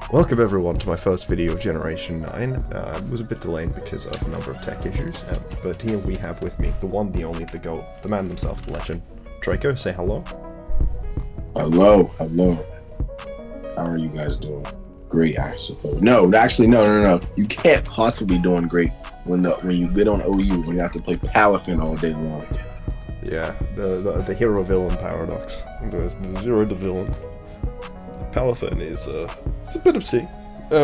Welcome everyone to my first video of Generation 9. It was a bit delayed because of a number of tech issues, but here we have with me the one, the only, the GOAT, the man himself, the legend. Draco, say hello. Hello. How are you guys doing? Great, I suppose. No. You can't possibly be doing great when you get on OU when you have to play Palafin all day long. Yeah, the hero-villain paradox. There's the zero to villain. Palafin is, it's a bit obscene.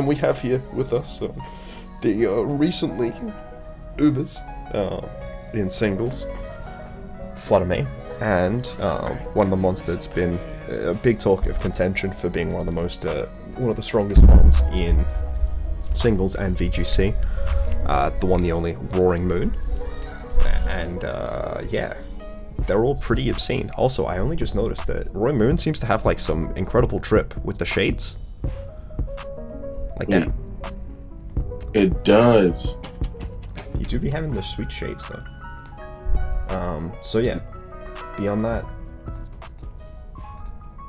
We have here with us the recently Ubers in singles, Flutter Mane, and one of the mons that's been a big talk of contention for being one of the strongest mons in singles and VGC, the one, the only, Roaring Moon, and yeah. They're all pretty obscene. Also, I only just noticed that Roaring Moon seems to have like some incredible drip with the shades. Like that. It does. You do be having the sweet shades though. So yeah. Beyond that,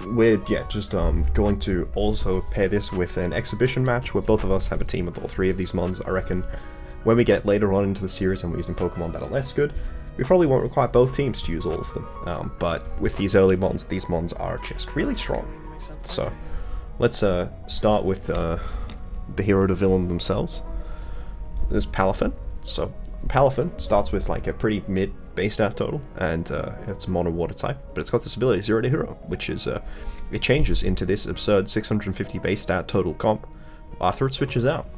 we're just going to also pair this with an exhibition match where both of us have a team with all three of these mons. I reckon when we get later on into the series and we're using Pokemon that are less good, we probably won't require both teams to use all of them, but with these early mons, these mons are just really strong. So, let's start with the hero to villain themselves. There's Palafin. So, Palafin starts with like a pretty mid base stat total, and it's mono water type, but it's got this ability, Zero to Hero, which is, it changes into this absurd 650 base stat total comp after it switches out.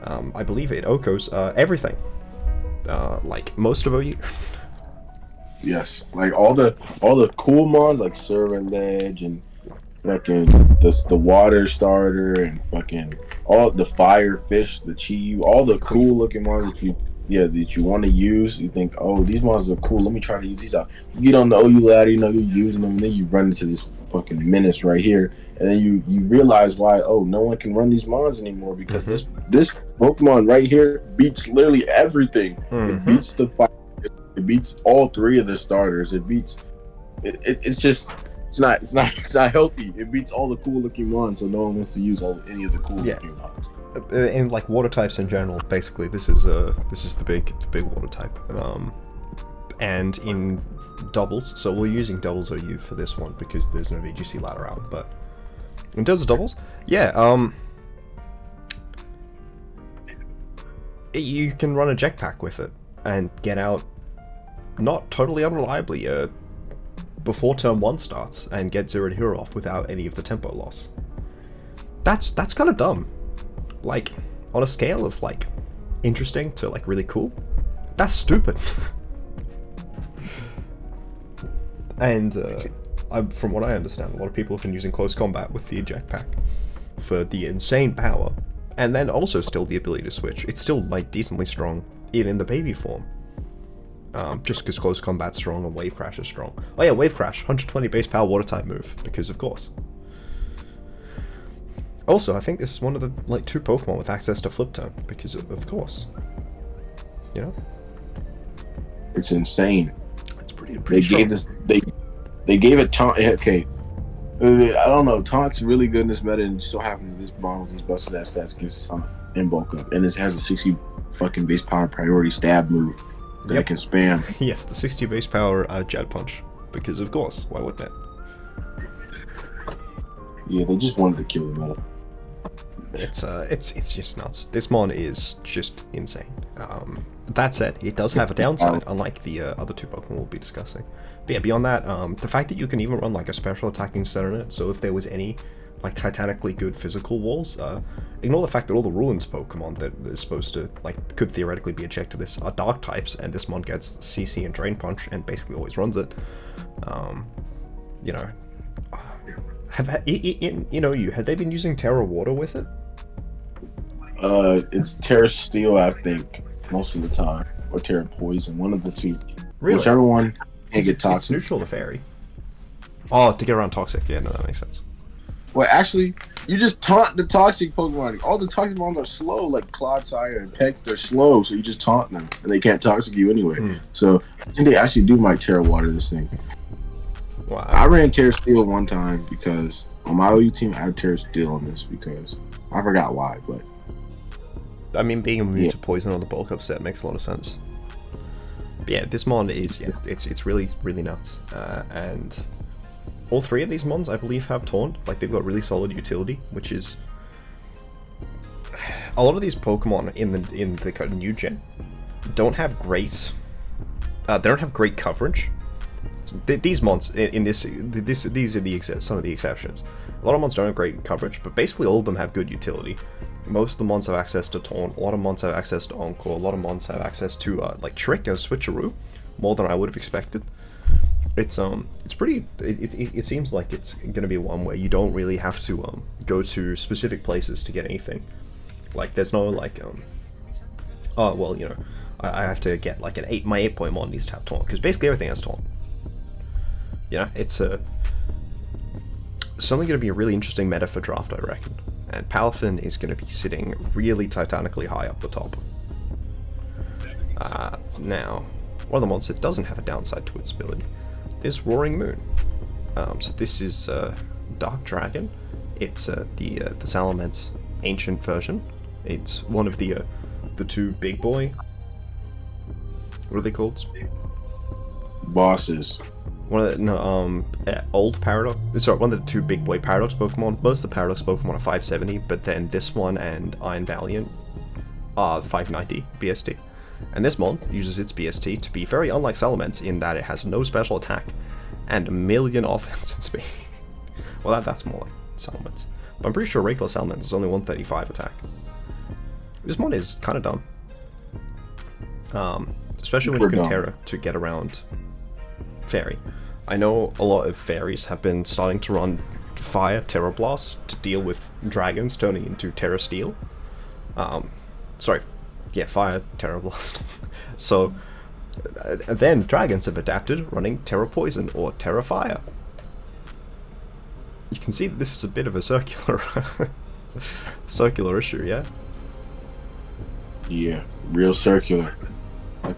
I believe it OHKOs everything. Like most of OU. Yes, like all the cool mons like Servant Ledge and fucking the water starter and fucking all the fire fish, the Chiyu, all the cool looking mons that you want to use. You think, oh, these mons are cool, let me try to use these out. You get on the OU ladder, you know you're using them, and then you run into this fucking menace right here, and then you realize why, oh, no one can run these mons anymore because this Pokemon right here beats literally everything. It beats the fire, it beats all three of the starters. It beats it's just it's not healthy. It beats all the cool looking mons, so no one wants to use any of the cool looking mons. In like water types in general, basically this is the big water type. And in doubles, so we're using doubles OU for this one because there's no VGC ladder out, but in terms of doubles, yeah, you can run a jetpack with it and get out not totally unreliably before turn 1 starts and get Zero to Hero off without any of the tempo loss. That's kind of dumb. Like, on a scale of like interesting to like really cool, that's stupid. And from what I understand, a lot of people have been using close combat with the eject pack for the insane power, and then also still the ability to switch. It's still like decently strong in the baby form, just because close combat's strong and Wave Crash is strong. Oh yeah, Wave Crash, 120 base power water type move, because of course. Also, I think this is one of the like 2 Pokemon with access to Flip Turn, because of course. You know? It's insane. It's pretty They strong. gave this. They gave it taunt. Okay, I don't know. Taunt's really good in this meta, and so happens this bomb with these busted ass stats gets taunt in bulk up, and it has a 60 fucking base power priority stab move that it can spam. Yes, the 60 base power Jet Punch, because of course. Why wouldn't it? Yeah, they just wanted to kill the meta. It's just nuts. This mon is just insane. That said, it does have a downside, unlike the other 2 Pokemon we'll be discussing. But yeah, beyond that, the fact that you can even run like a special attacking set on it, so if there was any like titanically good physical walls, ignore the fact that all the Ruins Pokemon that is supposed to like could theoretically be ejected this are dark types, and this mon gets CC and Drain Punch and basically always runs it. You know, have they been using Terra Water with it? It's Terra Steel, I think, most of the time, or Terra Poison, one of the 2. Really? Whichever one can get toxic. It's neutral to Fairy. Oh, to get around Toxic. Yeah, no, that makes sense. Well, actually, you just taunt the toxic Pokemon. All the toxic Pokemon are slow, like Clodsire and Peck. They're slow, so you just taunt them, and they can't toxic you anyway. So I think they actually do might Terra Water this thing. Wow. I ran Terra Steel one time because On my OU team, I have Terra Steel on this because I forgot why, but I mean, being immune to poison on the bulk up set makes a lot of sense. But yeah, this mon is it's really nuts, and all three of these mons I believe have taunt. Like they've got really solid utility, which is a lot of these Pokemon in the kind of new gen don't have great. They don't have great coverage. These mons in these are some of the exceptions. A lot of mons don't have great coverage, but basically all of them have good utility. Most of the mons have access to Taunt, a lot of mons have access to Encore, a lot of mons have access to like Trick as Switcheroo, more than I would have expected. It's pretty. It seems like it's gonna be one where you don't really have to go to specific places to get anything. Like there's no like oh well, you know, I have to get like my 8-point mon needs to have Taunt because basically everything has Taunt. You know, it's something going to be a really interesting meta for draft, I reckon. And Palafin is going to be sitting really titanically high up the top. Now, one of the mons that doesn't have a downside to its ability is Roaring Moon. So this is Dark Dragon. It's the Salament's ancient version. It's one of the two big boy. What are they called? Bosses. One of the old Paradox. Sorry, one of the two big boy Paradox Pokemon. Most of the Paradox Pokemon are 570, but then this one and Iron Valiant are 590 BST. And this mon uses its BST to be very unlike Salamence in that it has no special attack and a million offense and speed. Well, that's more like Salamence. But I'm pretty sure regular Salamence is only 135 attack. This mon is kind of dumb. Especially when you can Terra to get around Fairy. I know a lot of fairies have been starting to run Fire Terra Blast to deal with dragons turning into Terra Steel. Fire Terra Blast. So then dragons have adapted running Terra Poison or Terra Fire. You can see that this is a bit of a circular issue, yeah? Yeah, real circular. I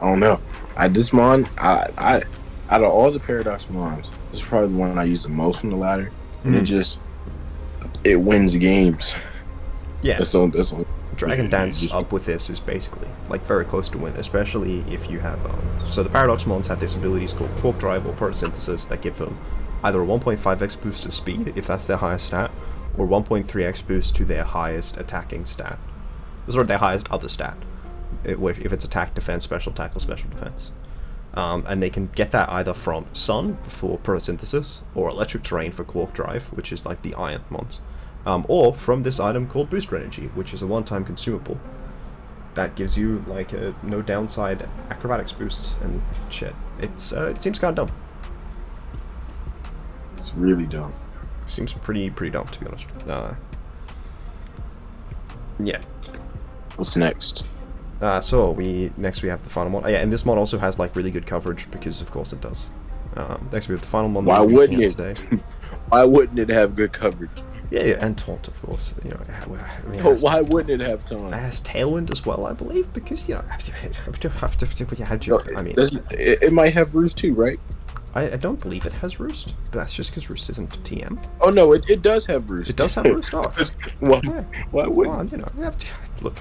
don't know. This mon, I out of all the Paradox mons, this is probably the one I use the most from the ladder, and it wins games. Yeah. That's Dragon Dance up with this is basically like very close to win, especially if you have so the Paradox mons have this abilities called Quark Drive or Photosynthesis that give them either a 1.5x boost to speed if that's their highest stat, or 1.3x boost to their highest attacking stat, or their highest other stat. If it's attack, defense, special attack, or special defense. And they can get that either from Sun for Photosynthesis, or Electric Terrain for Quark Drive, which is like the Iron mons. Or from this item called Booster Energy, which is a one-time consumable. That gives you like a no downside acrobatics boost and shit. It seems kind of dumb. It's really dumb. Seems pretty dumb, to be honest. Yeah. What's next? So next we have the final one. Oh, yeah, and this mod also has like really good coverage because of course it does. Next we have the final one. Why wouldn't it? Today. Why wouldn't it have good coverage? Yeah, and Taunt, of course. You know, why wouldn't it have Taunt? It has Tailwind as well, I believe, because you know, it might have Roost too, right? I don't believe it has Roost, but that's just because Roost isn't TM. Oh no, it does have Roost. It does have Roost. Oh, why wouldn't? Well, you know, look.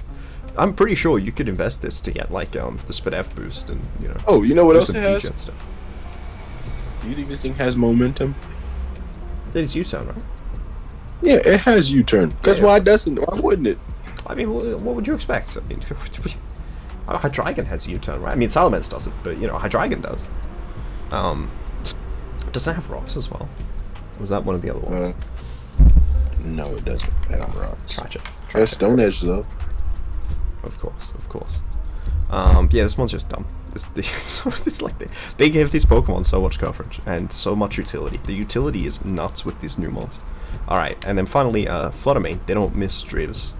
I'm pretty sure you could invest this to get like the SpDef boost and you know. Oh, you know what else it has? Stuff. Do you think this thing has momentum? It's U-turn, right? Yeah, it has U-turn. Because why doesn't? Why wouldn't it? I mean, what would you expect? I mean, Hydreigon has U-turn, right? I mean, Salamence doesn't, but you know, Hydreigon does. Does it have rocks as well? Or was that one of the other ones? No, it doesn't have rocks. Tragic. It has Stone Edge though. Of course. Yeah, this one's just dumb. It's like they give these Pokemon so much coverage and so much utility. The utility is nuts with these new mons. Alright, and then finally, Flutter Mane. They don't miss dreavus.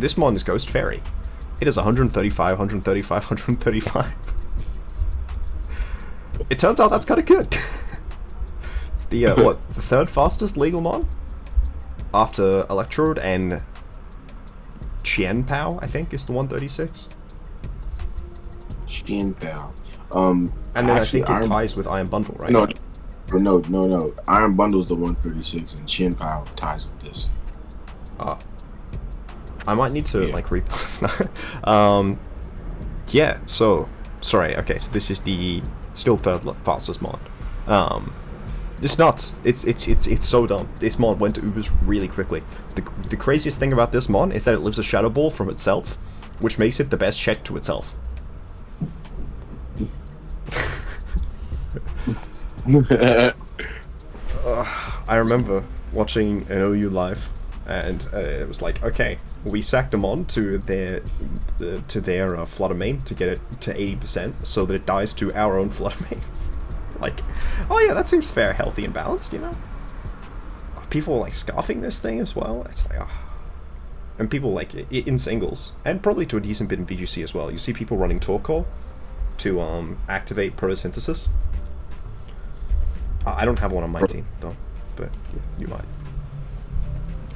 This mon is Ghost Fairy. It is 135, 135, 135. It turns out that's kind of good. It's the, the third fastest legal mon? After Electrode and Qianpao, I think, is the 136. Qianpao. And then actually, I think it ties with Iron Bundle, right? No, Or no. Iron Bundle's the 136, and Chin Power ties with this. Ah. I might need to, Yeah. like, yeah, so... Sorry, okay, so this is the still third fastest mod. It's nuts. It's so dumb. This mod went to Ubers really quickly. The craziest thing about this mod is that it lives a Shadow Ball from itself, which makes it the best check to itself. I remember watching an OU live, and it was like, okay, we sacked them on to their Flutter Mane to get it to 80%, so that it dies to our own Flutter Mane. Like, oh yeah, that seems fair, healthy, and balanced, you know? People like scarfing this thing as well. It's like, and people like in singles, and probably to a decent bit in VGC as well. You see people running Torkoal to activate photosynthesis. I don't have one on my team though, but yeah, you might.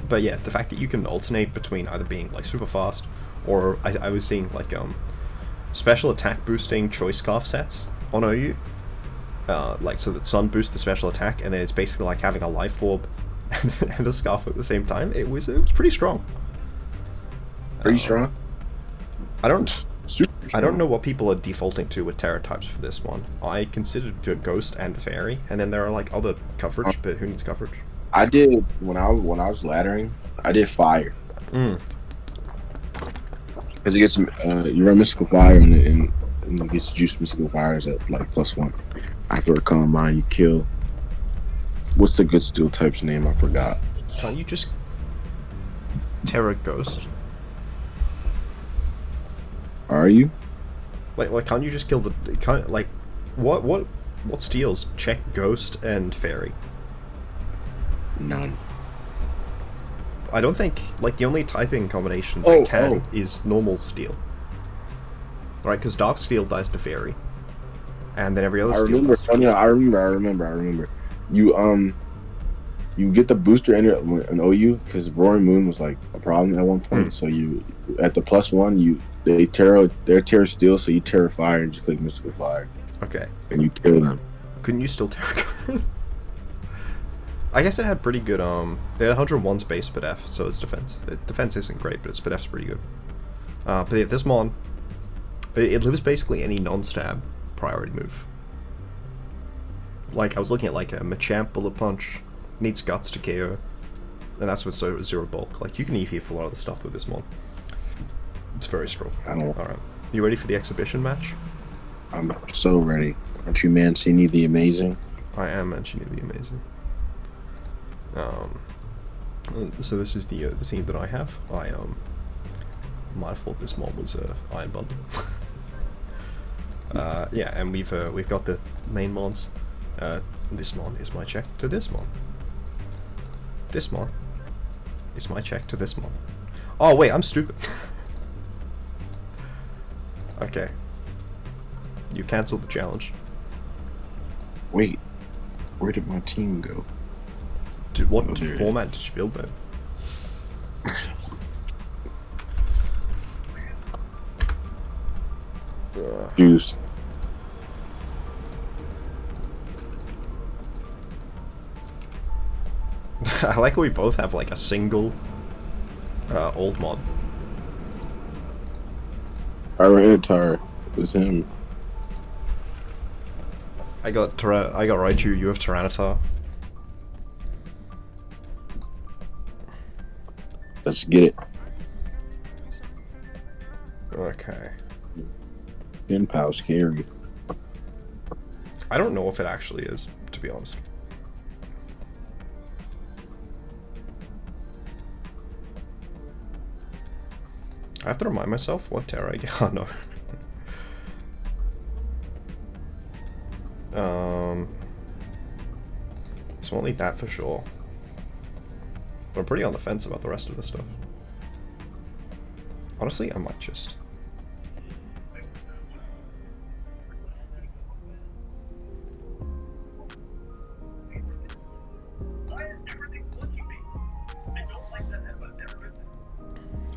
But yeah, the fact that you can alternate between either being like super fast, or I was seeing like special attack boosting choice scarf sets on OU. Like, so that Sun boosts the special attack, and then it's basically like having a life orb and a scarf at the same time. It was pretty strong. Pretty strong. I don't Super strong. I don't know what people are defaulting to with Terra types for this one. I considered a Ghost and Fairy, and then there are like other coverage, but who needs coverage? I did when I was laddering. I did Fire. Because it gets you run Mystical Fire and it gets Juice Mystical Fires at like +1. After a Calm Mind, you kill. What's the good steel type's name? I forgot. Can't you just Terra Ghost? Are you? Like can't you just kill the what steals check Ghost and Fairy? None. I don't think, like, the only typing combination that can is normal steel. Right, because Dark Steel dies to Fairy. And then every other steel dies to I remember. You get the booster in OU, because Roaring Moon was, like, a problem at one point. So you, at the +1, they're Terra Steel, so you Terra Fire and just click Mystical Fire. Okay. And you kill them. Couldn't you still Terra? I guess it had pretty good, it had 101 space per def, so its defense. Defense isn't great, but its per def's pretty good. But yeah, this mon, it lives basically any non-stab priority move. Like, I was looking at, like, a Machamp Bullet Punch, needs Guts to KO, and that's with zero bulk. Like, you can EV for a lot of the stuff with this mon. It's very strong. Alright. You ready for the exhibition match? I'm so ready. Aren't you Mancini the Amazing? I am Mancini the Amazing. So this is the team that I have. I might have thought this mod was Iron Bundle. Yeah, and we've got the main mods. This mod is my check to this mod. This mod is my check to this mod. Oh wait, I'm stupid. Okay. You cancelled the challenge. Wait, where did my team go? What format did you build then? Juice. I like how we both have like a single old mod. Tyranitar is him. I got Raichu, you have Tyranitar. Let's get it. Okay. Impal scary. I don't know if it actually is, to be honest. I have to remind myself what Terra I get. Oh, no. So won't need that for sure. But I'm pretty on the fence about the rest of this stuff. Honestly, I might just...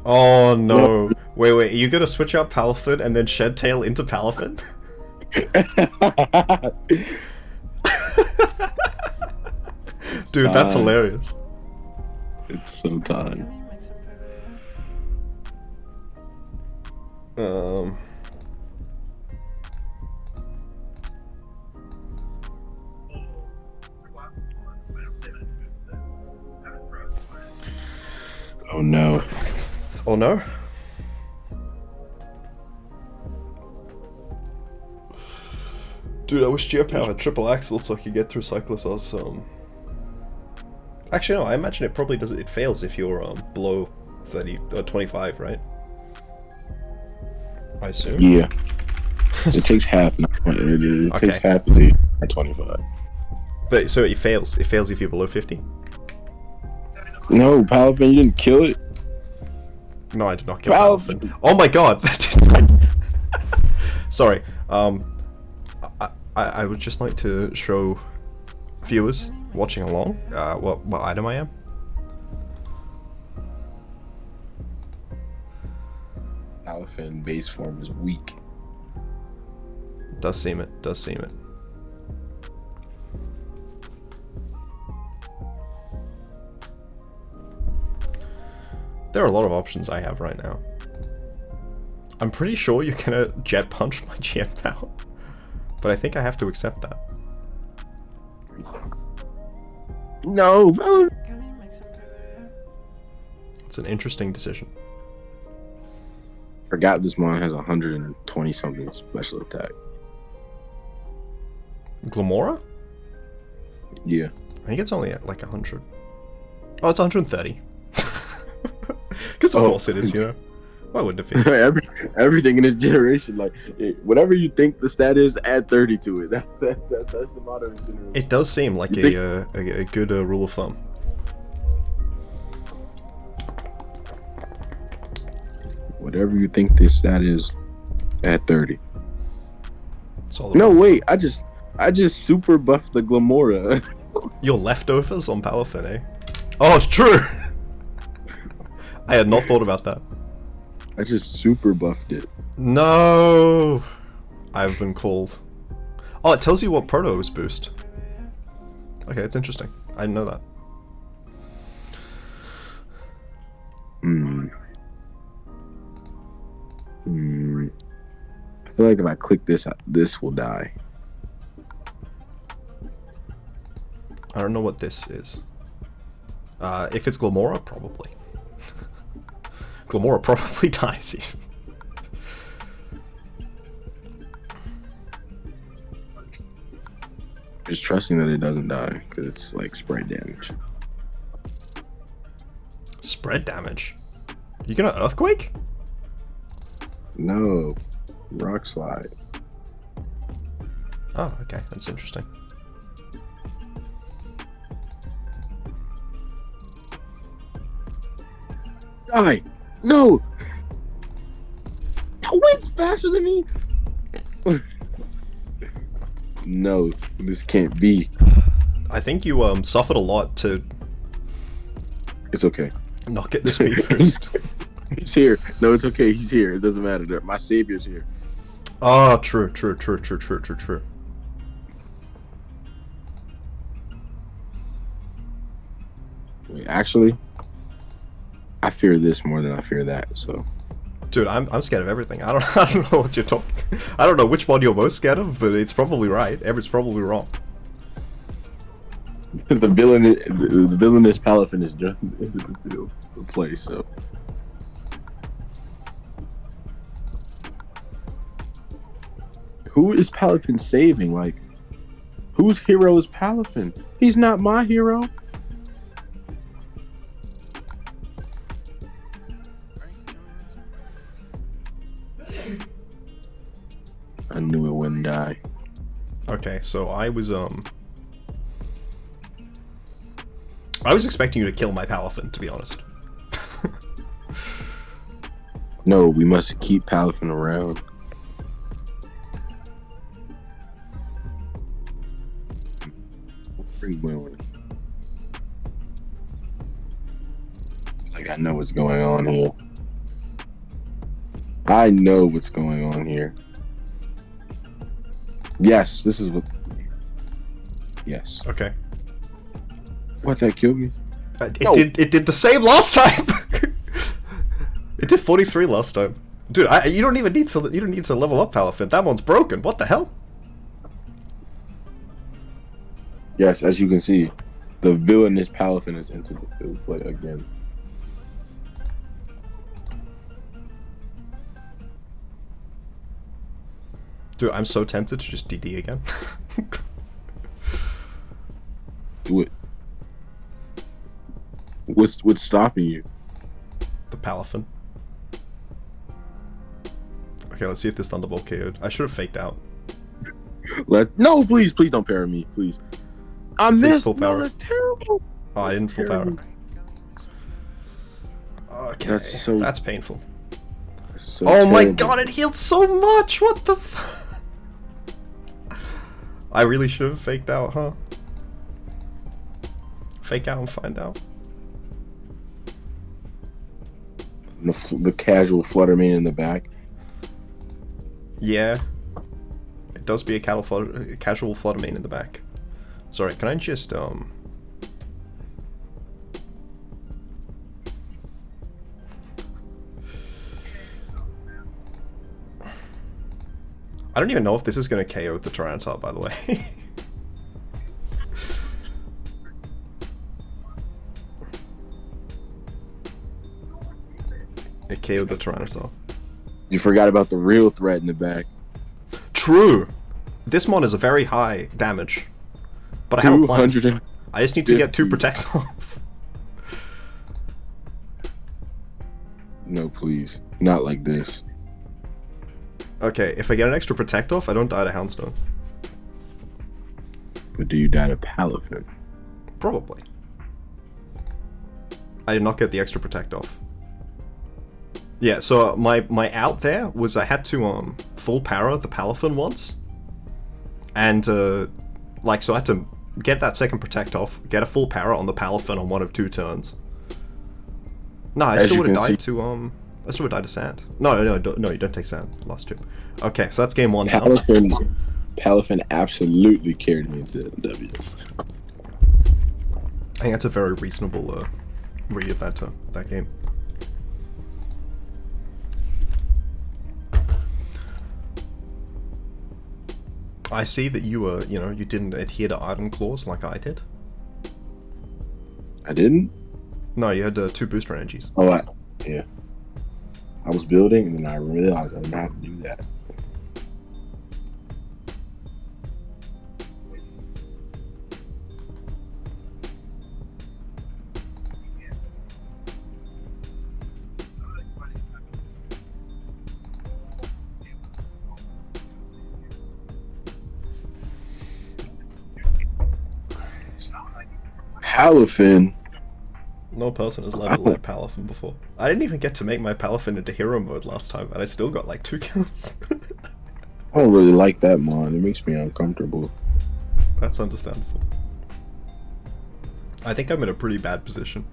Oh no. Wait, are you gonna switch out Palafin and then Shed Tail into Palafin? Dude, that's hilarious. It's so time. Oh no. Oh no? Dude, I wish Geopower had triple axle so I could get through Cyclist as Actually no, I imagine it probably does. It fails if you're below 30 or 25, right? I assume. Yeah. It takes half. It takes half at 25. But so it fails. It fails if you're below 50. No, Palafin, you didn't kill it. No, I did not kill Palafin. Oh my god! That didn't. Sorry. I would just like to show viewers watching along what item I am. Palafin base form is weak. Does seem it. Does seem it. There are a lot of options I have right now. I'm pretty sure you're gonna jet punch my Geopower, but I think I have to accept that. No, It's an interesting decision. Forgot this mon has 120 something special attack. Glamora? Yeah. I think it's only at like 100. Oh, it's 130. Because of course it is, you know. Why wouldn't it be? Everything in this generation, like whatever you think the stat is, add 30 to it. That's the modern generation. It does seem like a good rule of thumb. Whatever you think this stat is, add 30. No, wait, I just super buffed the Glamora. Your leftovers on Palafin, eh? Oh, it's true! I had not thought about that. I just super buffed it. No! I've been called. Oh, it tells you what Proto's boost. Okay, that's interesting. I didn't know that. I feel like if I click this, this will die. I don't know what this is. If it's Glamora, probably. Glamora probably dies even. Just trusting that it doesn't die, because it's like spread damage. Spread damage? You gonna Earthquake? No. Rock Slide. Oh, okay. That's interesting. Die! No! That wind's faster than me! No, this can't be. I think you suffered a lot to It's okay. not get this speed first. He's here. No, it's okay. He's here. It doesn't matter. My savior's here. Oh, true. Wait, actually, I fear this more than I fear that, so. Dude, I'm scared of everything. I don't know what you're talking. I don't know which one you're most scared of, but it's probably right. Everett's probably wrong. The villainous Palafin is just the play, so. Who is Palafin saving? Like, whose hero is Palafin? He's not my hero. I knew it wouldn't die. Okay, so I was expecting you to kill my Palafin, to be honest. No, we must keep Palafin around. Like, I know what's going on here. I know what's going on here. Yes, this is what. Yes. Okay. What, that killed me? It did the same last time. It did 43 last time. Dude, you don't even need to level up Palafin. That one's broken. What the hell? Yes, as you can see, the villainous Palafin has entered the field play again. Dude, I'm so tempted to just DD again. Do it. What's stopping you? The Palafin. Okay, let's see if this Thunderbolt KO'd. I should have faked out. No, please don't parry me, please. I missed. Full power. No, that's terrible. Oh, I didn't full power. Okay, that's painful. That's so oh terrible. my god, it healed so much! What the f- I really should have faked out, huh? Fake out and find out. The casual Flutter Mane in the back. Yeah. It does be a casual Flutter Mane in the back. Sorry, can I just, I don't even know if this is going to KO the Tyranitar, by the way. It KO'd the Tyranitar. You forgot about the real threat in the back. True! This mon is a very high damage. But I have a plan. I just need to get 2 protects off. No, please. Not like this. Okay, if I get an extra protect off, I don't die to Houndstone. But do you die to Palafin? Probably. I did not get the extra protect off. Yeah, so my out there was I had to full power the Palafin once. And like, so I had to get that second protect off, get a full power on the Palafin on 1 of 2 turns. No, I still would have died to I still would have died to Sand. No, you don't take Sand. Lost 2. Okay, so that's game 1 down. Palafin absolutely carried me into the W. I think that's a very reasonable read of that game. I see that you you didn't adhere to Iron Claws like I did. I didn't? No, you had 2 booster energies. Oh, yeah. I was building and then I realized I didn't have to do that. Palafin. No person has leveled like Palafin before. I didn't even get to make my Palafin into hero mode last time, and I still got like 2 kills. I don't really like that mod. It makes me uncomfortable. That's understandable. I think I'm in a pretty bad position.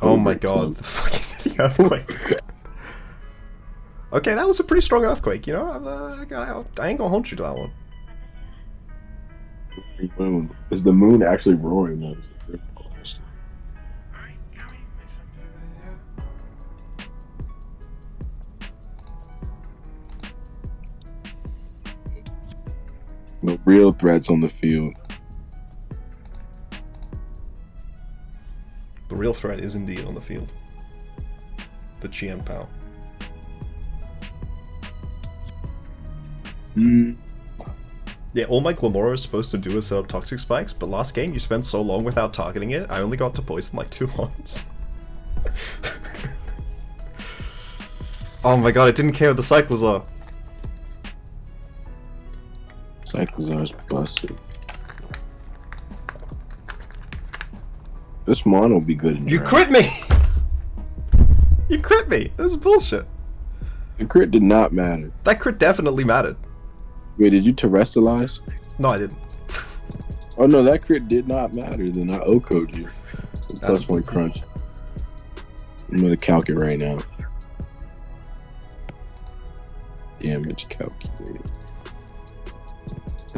Oh my god, the fucking earthquake. Okay, that was a pretty strong earthquake, you know? I ain't gonna hold you to that one. Moon. Is the moon actually roaring? The real threats on the field. The real threat is indeed on the field. The GM Pal. Yeah, all my Glamora is supposed to do is set up toxic spikes, but last game you spent so long without targeting it, I only got to poison like 2 once. Oh my god, it didn't KO the Cyclozar. Cyclozar's busted. This mon will be good in You crit me! You crit me! This is bullshit. The crit did not matter. That crit definitely mattered. Wait, did you terrestrialize? No, I didn't. Oh no, that crit did not matter. Then I O-code you. +1 crunch. I'm gonna calc it right now. Damage calculated.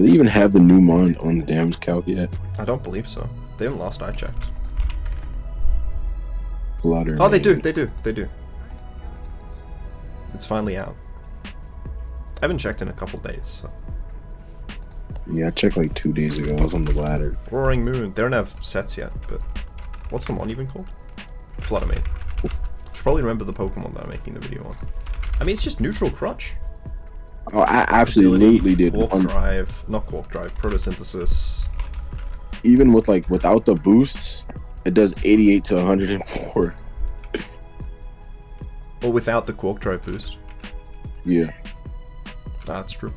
Do they even have the new mon on the damage calc yet? I don't believe so. They didn't last I checked. Flutter. Oh, they do. It's finally out. I haven't checked in a couple days, so. Yeah, I checked like 2 days ago. I was on the ladder. Roaring Moon. They don't have sets yet, but what's the one even called? Flutter Mane. Should probably remember the Pokemon that I'm making the video on. I mean, it's just neutral crutch. Oh, I absolutely did. Quark drive, not quark drive, photosynthesis. Even with like without the boosts, it does 88 to 104. Or without the quark drive boost. Yeah. That's true.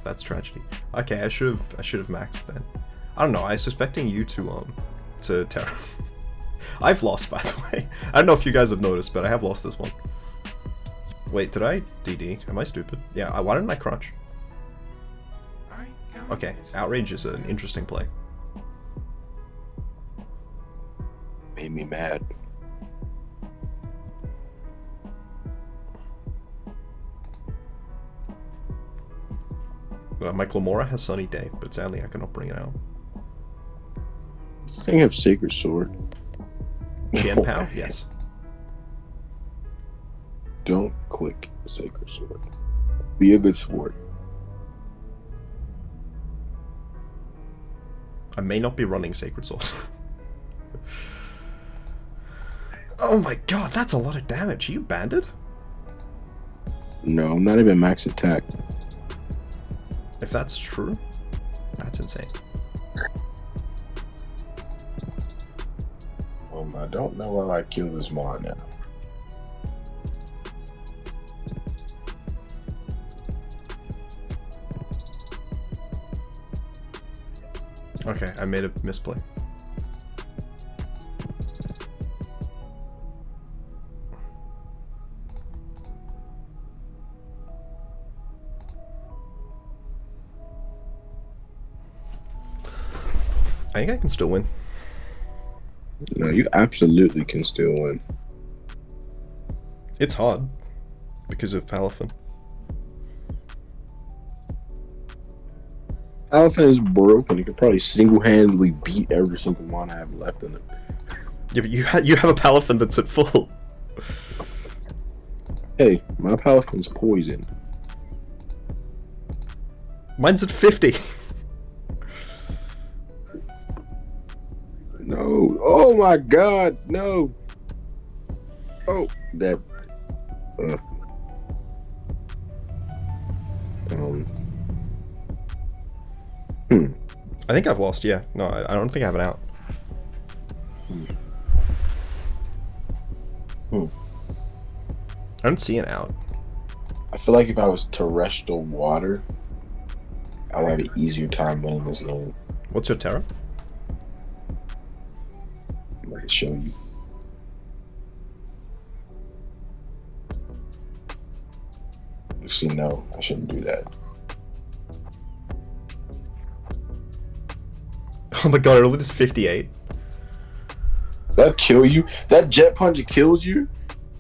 That's tragedy. Okay, I should have maxed then. I don't know. I was suspecting you to Terra. I've lost, by the way. I don't know if you guys have noticed, but I have lost this one. Wait, did I DD? Am I stupid? Yeah. Why didn't I crunch? Okay, outrage is an interesting play. Made me mad. My Clamora has Sunny Day, but sadly I cannot bring it out. This thing have Sacred Sword. Chien-Pao? Yes. Don't click Sacred Sword. Be a good sport. I may not be running Sacred Sword. Oh my god, that's a lot of damage. Are you banded? No, I'm not even max attack. If that's true, that's insane. I don't know why I kill this mon now. Okay, I made a misplay. I think I can still win. No, you absolutely can still win. It's hard because of Palafin. Palafin is broken. He could probably single-handedly beat every single mon I have left in it. Yeah, but you have a Palafin that's at full. Hey, my Palafin's poisoned. Mine's at 50. No. Oh my god, no. Oh, that. I think I've lost, yeah. No, I don't think I have it out. I don't see an out. I feel like if I was terrestrial water, I would have an easier time winning this game. What's your Terra? I can show you. Actually, no, I shouldn't do that. Oh my god, it only does 58. That kill you? That jet punch kills you?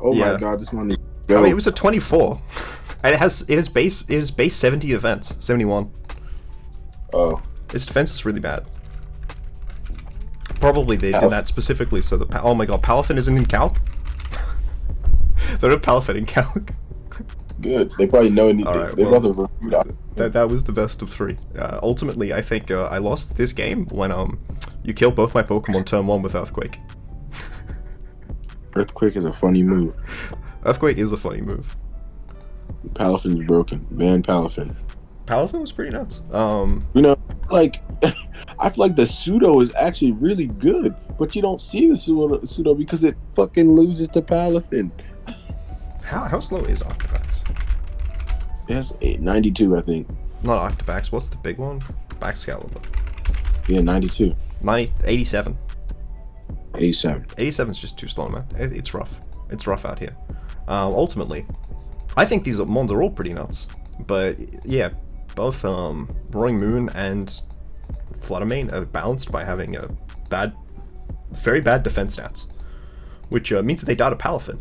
Oh Yeah. my god, this one needs to go. I mean, it was a 24. And it is base 70 defense, 71. Oh. Its defense is really bad. Probably they did that specifically so that oh my god, Palafin isn't in calc? They don't have Palafin in calc. Good. They probably know anything. Alright, They well, rather that was the best of 3. Ultimately, I think I lost this game when you killed both my Pokemon turn 1 with Earthquake. Earthquake is a funny move. Earthquake is a funny move. Palafin's broken. Ban Palafin. Palafin was pretty nuts. You know, like I feel like the pseudo is actually really good, but you don't see the pseudo because it fucking loses to Palafin. How slow is Octopax? It has 92, I think. Not Octopax, what's the big one? Excalibur. Yeah, 92. 87. 87. 87 is just too slow, man. It's rough. It's rough out here. Ultimately, I think these mons are all pretty nuts. But yeah, both Roaring Moon and Flutter Mane are balanced by having a very bad defense stats, which means that they died to Palafin.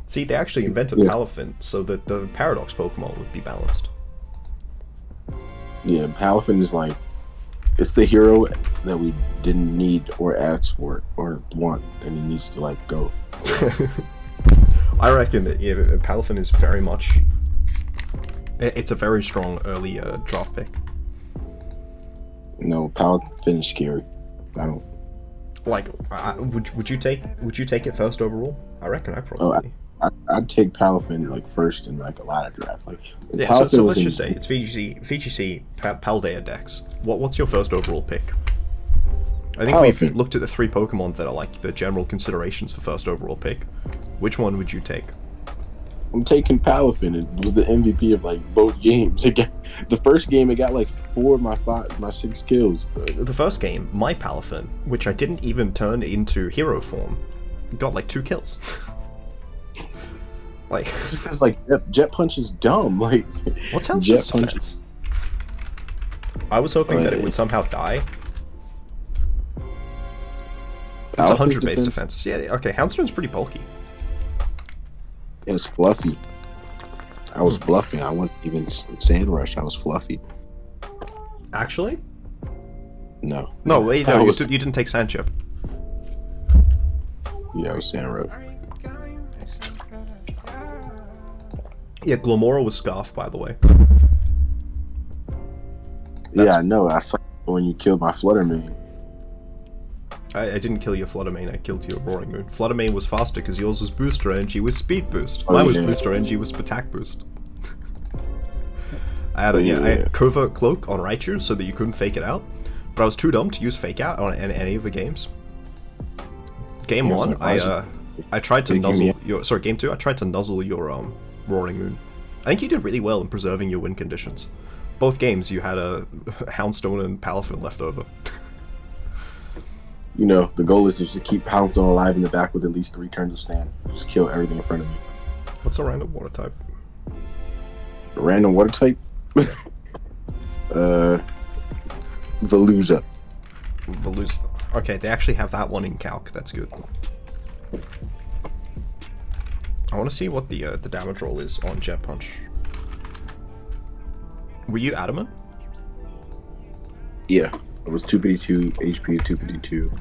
See, they actually invented Palafin so that the Paradox Pokemon would be balanced. Yeah, Palafin is like, it's the hero that we didn't need or ask for or want, and he needs to like go. I reckon that Palafin is very much. It's a very strong early draft pick. No, Palafin is scary. I don't. Like, would you take it first overall? I reckon I probably. I'd take Palafin like first in like a lot of drafts. Like, yeah, so let's just say it's VGC Paldea Dex. What's your first overall pick? I think Palafin. We've looked at the 3 Pokemon that are like the general considerations for first overall pick. Which one would you take? I'm taking Palafin. It was the MVP of like both games. The first game, it got like 4 of my 6 kills. The first game, my Palafin, which I didn't even turn into hero form, got like 2 kills. Like, it's because like Jet Punch is dumb. Like, what's Houndstone's defense? I was hoping that it would somehow die. It's 100 base defense. Yeah, okay, Houndstone's pretty bulky. It was fluffy. I was bluffing. I wasn't even Sand Rush. I was fluffy. Actually? No. No, wait, no, you didn't take Sand Chip. Yeah, I was Sand Rush. Yeah, Glomora was Scarf, by the way. Yeah, I know. I saw when you killed my Flutter Mane. I didn't kill your Flutter Mane, I killed your Roaring Moon. Flutter Mane was faster because yours was booster energy with speed boost. Mine was booster energy with attack boost. I had Covert Cloak on Raichu so that you couldn't fake it out, but I was too dumb to use Fake Out on any of the games. Game 1, I tried to nuzzle your... Sorry, Game 2, I tried to nuzzle your Roaring Moon. I think you did really well in preserving your win conditions. Both games you had a Houndstone and Palafin left over. You know, the goal is to just keep Houndstone alive in the back with at least 3 turns of stand. Just kill everything in front of me. What's a random water type? A random water type? Veluza. Veluza. Okay, they actually have that one in Calc. That's good. I want to see what the damage roll is on Jet Punch. Were you adamant? Yeah. It was 252 HP, 252.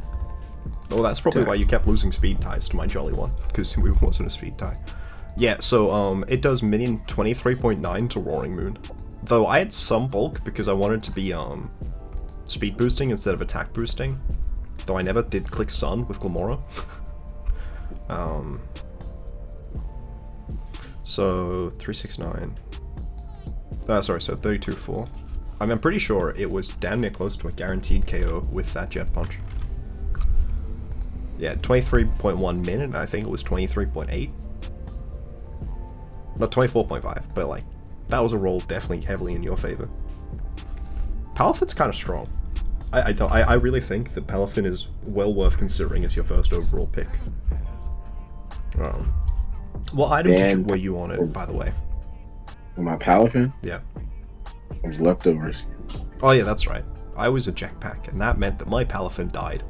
Oh, that's probably why you kept losing speed ties to my Jolly one, because it wasn't a speed tie. Yeah, so it does minion 23.9 to Roaring Moon. Though I had some bulk because I wanted to be speed boosting instead of attack boosting. Though I never did click Sun with Glomora. So 369. Sorry, so 32.4. I'm pretty sure it was damn near close to a guaranteed KO with that Jet Punch. Yeah, 23.1 minute, I think it was 23.8. Not 24.5, but like, that was a roll definitely heavily in your favor. Palafin's kind of strong. I really think that Palafin is well worth considering as your first overall pick. What item were you on it, by the way? My Palafin? Yeah. It was leftovers. Oh yeah, that's right. I was a Jackpack, and that meant that my Palafin died.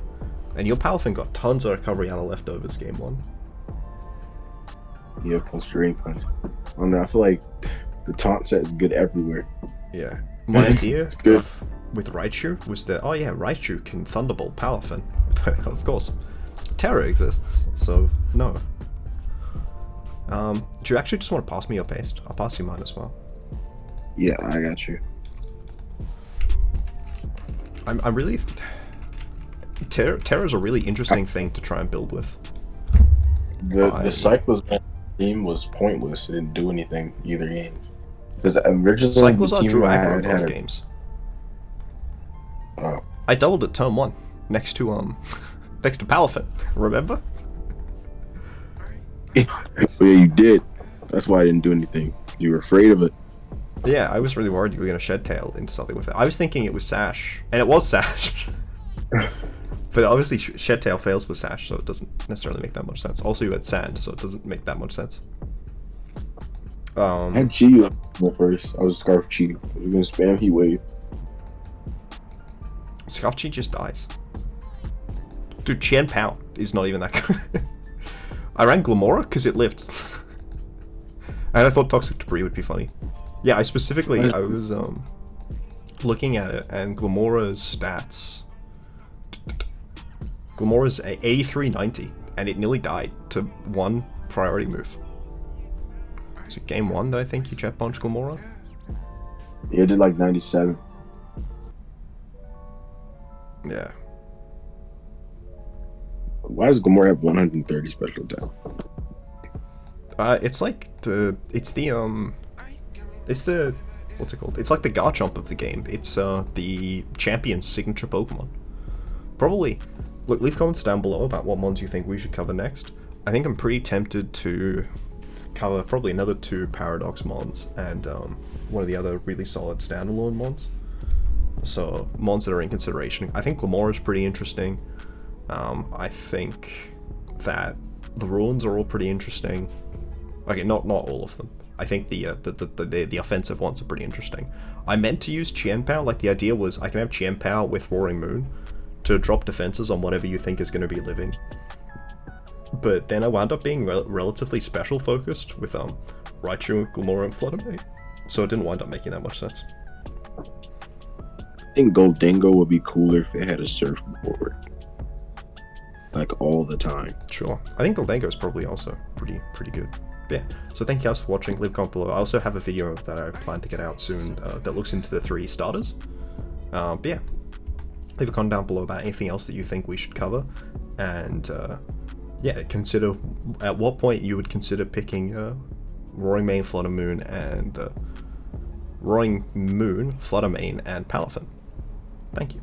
And your Palafin got tons of recovery out of leftovers game 1. Yeah, plus Drain Punch. I don't know, I feel like the taunt set is good everywhere. Yeah. My idea with Raichu was that, oh yeah, Raichu can Thunderbolt Palafin. But of course, Terra exists, so no. Do you actually just want to pass me your paste? I'll pass you mine as well. Yeah, I got you. I'm really... Terra's a really interesting thing to try and build with. The Cyclozone team was pointless. It didn't do anything either game. Because originally Cyclozone drew aggro both games. Oh. I doubled it turn 1 next to Palafin. Remember? Yeah, you did. That's why I didn't do anything. You were afraid of it. Yeah, I was really worried you were going to Shed Tail into something with it. I was thinking it was Sash, and it was Sash. But obviously Shed Tail fails with Sash, so it doesn't necessarily make that much sense. Also, you had Sand, so it doesn't make that much sense. I had Chi at first. I was Scarf Chi. I was going to spam Heat Wave. Scarf Chi just dies. Dude, Qian Pao is not even that good. I ran Glomora because it lived. And I thought Toxic Debris would be funny. Yeah, I was looking at it, and Glamora's stats. Glamora's 8390, and it nearly died to one priority move. Is it game 1 that I think you jet punched Glamora? Yeah, it did like 97. Yeah. Why does Glamora have 130 special attack? It's like it's the what's it called? It's like the Garchomp of the game. It's the champion's signature Pokemon. Probably, look, leave comments down below about what mons you think we should cover next. I think I'm pretty tempted to cover probably another 2 Paradox mons and one of the other really solid standalone mons. So mons that are in consideration. I think Glamora is pretty interesting. I think that the ruins are all pretty interesting. Okay, not all of them. I think the offensive ones are pretty interesting. I meant to use Qianpao. Like, the idea was I can have Qianpao with Roaring Moon to drop defenses on whatever you think is going to be living. But then I wound up being relatively special focused with Raichu, Glamora, and Flutter Mane. So it didn't wind up making that much sense. I think Goldingo would be cooler if it had a surfboard. Like, all the time. Sure. I think Goldingo is probably also pretty good. But yeah, so thank you guys for watching. Leave a comment below. I also have a video that I plan to get out soon that looks into the 3 starters. But yeah, leave a comment down below about anything else that you think we should cover. And yeah, consider at what point you would consider picking Roaring Mane, Flutter Moon, and Roaring Moon, Flutter Mane, and Palafin. Thank you.